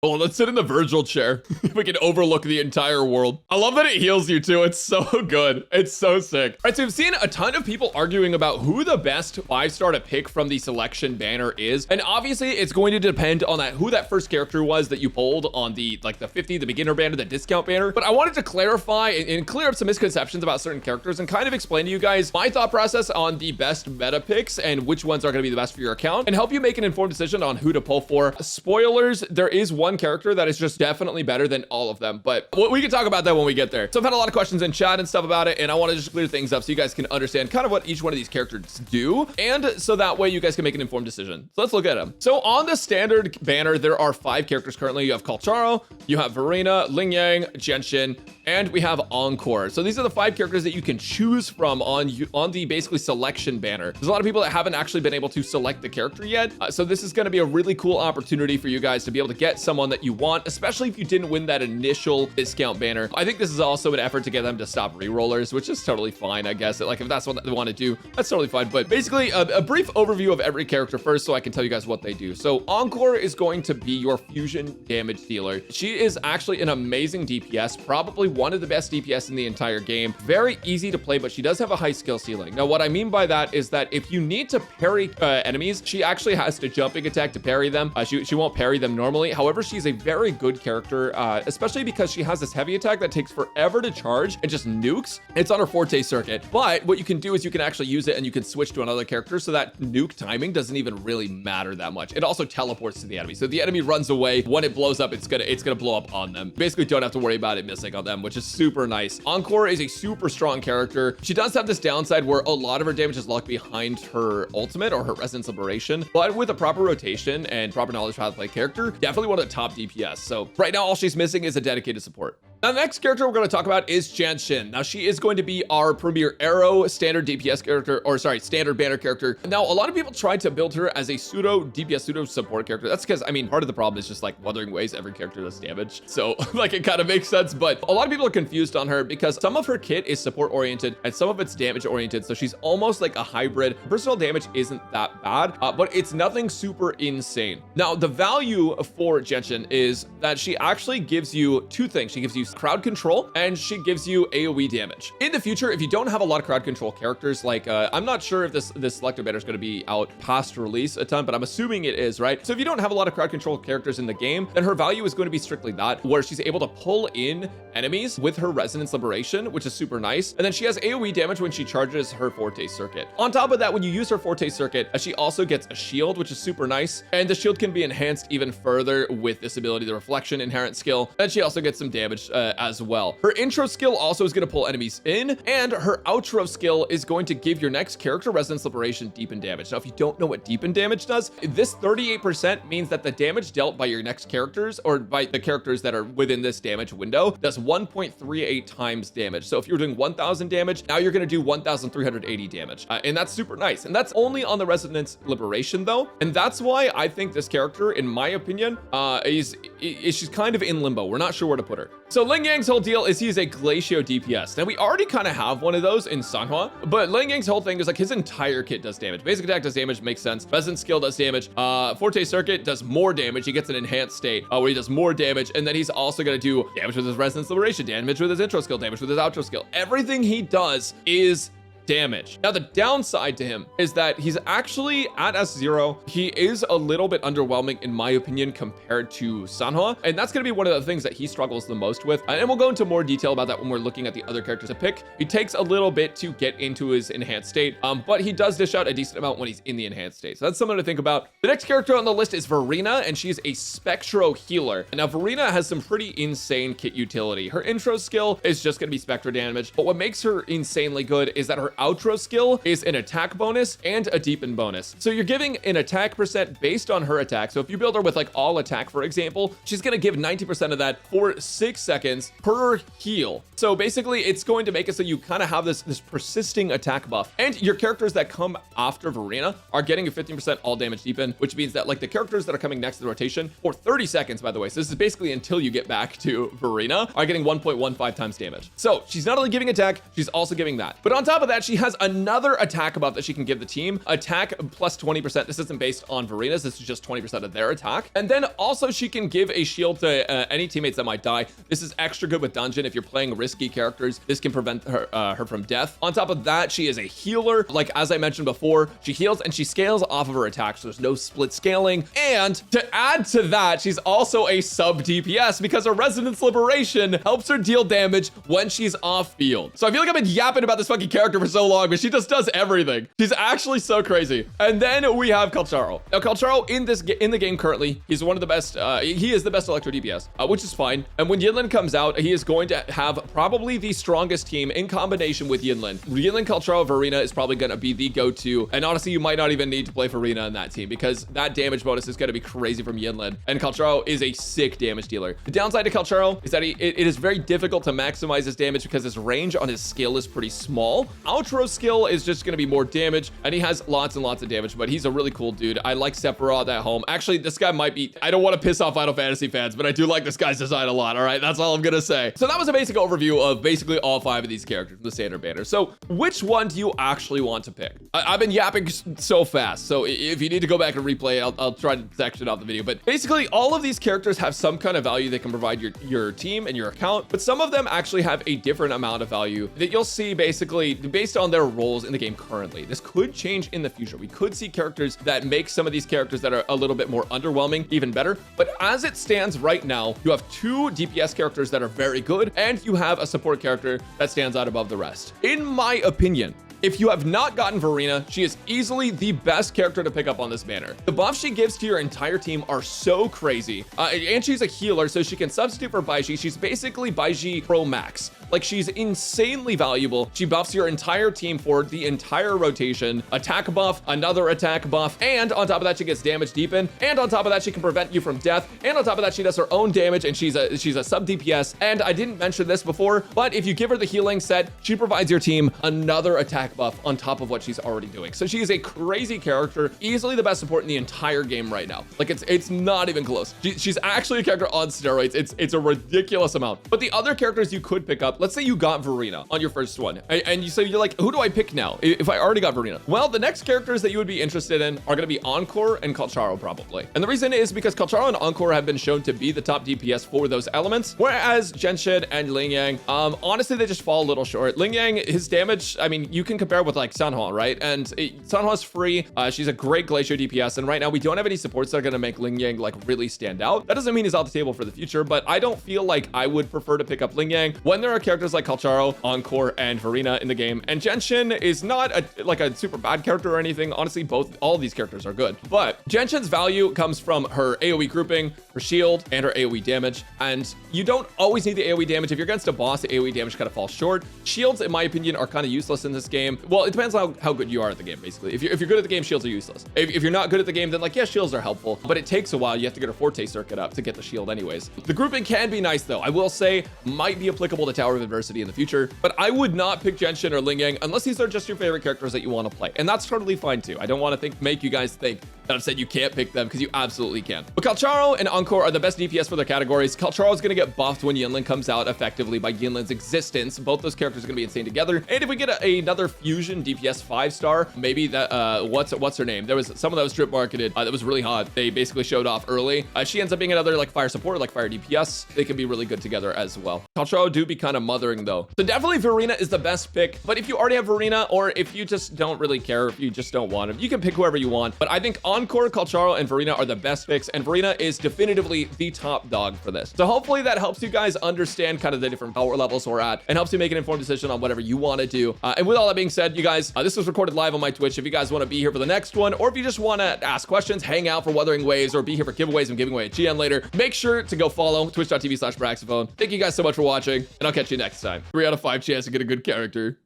Oh, let's sit in the Virgil chair. We can overlook the entire world. I love that it heals you too. It's so good. It's so sick. All right, so we've seen a ton of people arguing about who the best 5-star to pick from the selection banner is. And obviously it's going to depend on who that first character was that you pulled on the 50, the beginner banner, the discount banner. But I wanted to clarify and clear up some misconceptions about certain characters and kind of explain to you guys my thought process on the best meta picks and which ones are going to be the best for your account and help you make an informed decision on who to pull for. Spoilers, there is one character that is just definitely better than all of them, but we can talk about that when we get there. So I've had a lot of questions in chat and stuff about it, and I want to just clear things up so you guys can understand kind of what each one of these characters do, and so that way you guys can make an informed decision. So let's look at them. So on the standard banner, there are 5 characters currently. You have Kalcharo, you have Verena, Ling Yang, Genshin, and we have Encore. So these are the 5 characters that you can choose from on the basically selection banner. There's a lot of people that haven't actually been able to select the character yet. So this is going to be a really cool opportunity for you guys to be able to get someone that you want, especially if you didn't win that initial discount banner. I think this is also an effort to get them to stop rerollers, which is totally fine, I guess. Like if that's what they want to do, that's totally fine. But basically a brief overview of every character first so I can tell you guys what they do. So Encore is going to be your fusion damage dealer. She is actually an amazing DPS, probably one of the best DPS in the entire game. Very easy to play, but she does have a high skill ceiling. Now, what I mean by that is that if you need to parry enemies, she actually has to jumping attack to parry them. She won't parry them normally. However, she's a very good character, especially because she has this heavy attack that takes forever to charge and just nukes. It's on her forte circuit, but what you can do is you can actually use it and you can switch to another character so that nuke timing doesn't even really matter that much. It also teleports to the enemy. So the enemy runs away. When it blows up, it's gonna blow up on them. Basically, don't have to worry about it missing on them, which is super nice. Encore is a super strong character. She does have this downside where a lot of her damage is locked behind her ultimate or her Resonance Liberation, but with a proper rotation and proper knowledge of how to play character, definitely one of the top DPS. So right now, all she's missing is a dedicated support. Now, the next character we're going to talk about is Genshin. Now, she is going to be our Premier Arrow standard DPS character, or sorry, standard banner character. Now, a lot of people tried to build her as a pseudo DPS, pseudo support character. That's because, I mean, part of the problem is just like Wuthering Waves, every character does damage. So like it kind of makes sense, but a lot of people are confused on her because some of her kit is support oriented and some of it's damage oriented. So she's almost like a hybrid. Personal damage isn't that bad, but it's nothing super insane. Now, the value for Genshin is that she actually gives you 2 things. She gives you crowd control and she gives you AoE damage. In the future, if you don't have a lot of crowd control characters, like I'm not sure if this selector banner is going to be out past release a ton, but I'm assuming it is, right? So if you don't have a lot of crowd control characters in the game, then her value is going to be strictly that, where she's able to pull in enemies with her Resonance Liberation, which is super nice. And then she has AoE damage when she charges her Forte Circuit. On top of that, when you use her Forte Circuit, she also gets a shield, which is super nice. And the shield can be enhanced even further with this ability, the Reflection inherent skill. And she also gets some damage as well. Her intro skill also is going to pull enemies in, and her outro skill is going to give your next character Resonance Liberation deepen damage. Now, if you don't know what deepen damage does, this 38% means that the damage dealt by your next characters, or by the characters that are within this damage window, does 1.38 times damage. So if you're doing 1,000 damage, now you're going to do 1,380 damage. And that's super nice. And that's only on the Resonance Liberation though. And that's why I think this character, in my opinion, she's kind of in limbo. We're not sure where to put her. So Ling Yang's whole deal is he's a Glacio DPS. Now, we already kind of have one of those in Sanhua, but Ling Yang's whole thing is like his entire kit does damage. Basic attack does damage, makes sense. Resonance skill does damage. Forte Circuit does more damage. He gets an enhanced state where he does more damage, and then he's also going to do damage with his Resonance Liberation, damage with his intro skill, damage with his outro skill. Everything he does is damage. Now, the downside to him is that he's actually at S0. He is a little bit underwhelming, in my opinion, compared to Sanhua, and that's going to be one of the things that he struggles the most with. And we'll go into more detail about that when we're looking at the other characters to pick. It takes a little bit to get into his enhanced state, but he does dish out a decent amount when he's in the enhanced state. So that's something to think about. The next character on the list is Verena, and she's a Spectro healer. Now, Verena has some pretty insane kit utility. Her intro skill is just going to be Spectro damage, but what makes her insanely good is that her outro skill is an attack bonus and a deepen bonus. So you're giving an attack percent based on her attack. So if you build her with like all attack, for example, she's going to give 90% of that for 6 seconds per heal. So basically it's going to make it so you kind of have this persisting attack buff, and your characters that come after Verena are getting a 15% all damage deepen, which means that like the characters that are coming next to the rotation for 30 seconds, by the way, so this is basically until you get back to Verena, are getting 1.15 times damage. So she's not only giving attack, she's also giving that. But on top of that, she has another attack buff that she can give the team. Attack plus 20%. This isn't based on Verina's. This is just 20% of their attack. And then also she can give a shield to any teammates that might die. This is extra good with dungeon. If you're playing risky characters, this can prevent her from death. On top of that, she is a healer. Like, as I mentioned before, she heals and she scales off of her attack. So there's no split scaling. And to add to that, she's also a sub DPS because her Resonance Liberation helps her deal damage when she's off field. So I feel like I've been yapping about this fucking character for so long, but she just does everything. She's actually so crazy. And then we have Kalcharo. Now, Kalcharo in the game currently, he's one of the best. He is the best Electro DPS, which is fine. And when Yinlin comes out, he is going to have probably the strongest team in combination with Yinlin. Yinlin, Kalcharo, Varina is probably going to be the go-to. And honestly, you might not even need to play Varina in that team because that damage bonus is going to be crazy from Yinlin. And Kalcharo is a sick damage dealer. The downside to Kalcharo is that it is very difficult to maximize his damage because his range on his skill is pretty small. Outro skill is just going to be more damage, and he has lots and lots of damage, but he's a really cool dude. I like Sephiroth at home. Actually, this guy might be, I don't want to piss off Final Fantasy fans, but I do like this guy's design a lot, all right? That's all I'm going to say. So that was a basic overview of basically all 5 of these characters, the standard banner. So which one do you actually want to pick? I've been yapping so fast, so if you need to go back and replay, I'll try to section off the video, but basically all of these characters have some kind of value they can provide your team and your account, but some of them actually have a different amount of value that you'll see basically based on their roles in the game currently. This could change in the future. We could see characters that make some of these characters that are a little bit more underwhelming even better, but as it stands right now, you have 2 DPS characters that are very good, and you have a support character that stands out above the rest. In my opinion, if you have not gotten Varina, she is easily the best character to pick up on this banner. The buffs she gives to your entire team are so crazy. And she's a healer, so she can substitute for Baizhi. She's basically Baizhi Pro Max. Like, she's insanely valuable. She buffs your entire team for the entire rotation. Attack buff, another attack buff, and on top of that, she gets damage deepen. And on top of that, she can prevent you from death. And on top of that, she does her own damage, and she's a sub DPS. And I didn't mention this before, but if you give her the healing set, she provides your team another attack buff on top of what she's already doing. So she is a crazy character, easily the best support in the entire game right now. Like, it's not even close. She's actually a character on steroids. It's a ridiculous amount. But the other characters you could pick up, let's say you got Varina on your first one, and you say you're like, who do I pick now if I already got Varina? Well, the next characters that you would be interested in are going to be Encore and Kalcharo probably. And the reason is because Kalcharo and Encore have been shown to be the top DPS for those elements, whereas Genshin and Lingyang, honestly, they just fall a little short. Lingyang, his damage, I mean, you can compare with like Sanhua, right? And Sanhua's free. She's a great Glacier DPS, and right now we don't have any supports that are going to make Lingyang like really stand out. That doesn't mean he's off the table for the future, but I don't feel like I would prefer to pick up Lingyang when there are characters like Kalcharo, Encore, and Varina in the game. And Genshin is not like a super bad character or anything. Honestly, all of these characters are good. But Genshin's value comes from her AoE grouping, her shield, and her AoE damage. And you don't always need the AoE damage. If you're against a boss, the AoE damage kind of falls short. Shields, in my opinion, are kind of useless in this game. Well, it depends on how good you are at the game, basically. If you're good at the game, shields are useless. If you're not good at the game, then like, yeah, shields are helpful, but it takes a while. You have to get a Forte circuit up to get the shield anyways. The grouping can be nice though. I will say might be applicable to Tower of Adversity in the future, but I would not pick Genshin or Lingyang unless these are just your favorite characters that you want to play. And that's totally fine too. I don't want to make you guys think that I've said you can't pick them, because you absolutely can. But Kalcharo and Encore are the best DPS for their categories. Kalcharo is going to get buffed when Yinlin comes out effectively by Yinlin's existence. Both those characters are going to be insane together. And if we get another fusion DPS 5-star, maybe that, what's her name? There was someone that was drip marketed that was really hot. They basically showed off early. She ends up being another like fire support, like fire DPS. They can be really good together as well. Kalcharo do be kind of mothering though. So definitely Varina is the best pick. But if you already have Varina, or if you just don't really care, if you just don't want him, you can pick whoever you want. But I think Encore, Kalcharo, and Varina are the best picks, and Varina is definitively the top dog for this. So hopefully that helps you guys understand kind of the different power levels we're at, and helps you make an informed decision on whatever you want to do. And with all that being said, you guys, this was recorded live on my Twitch. If you guys want to be here for the next one, or if you just want to ask questions, hang out for Wuthering Waves, or be here for giveaways, I'm giving away a GN later, make sure to go follow twitch.tv/Braxophone. Thank you guys so much for watching, and I'll catch you next time. 3 out of 5 chance to get a good character.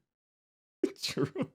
True.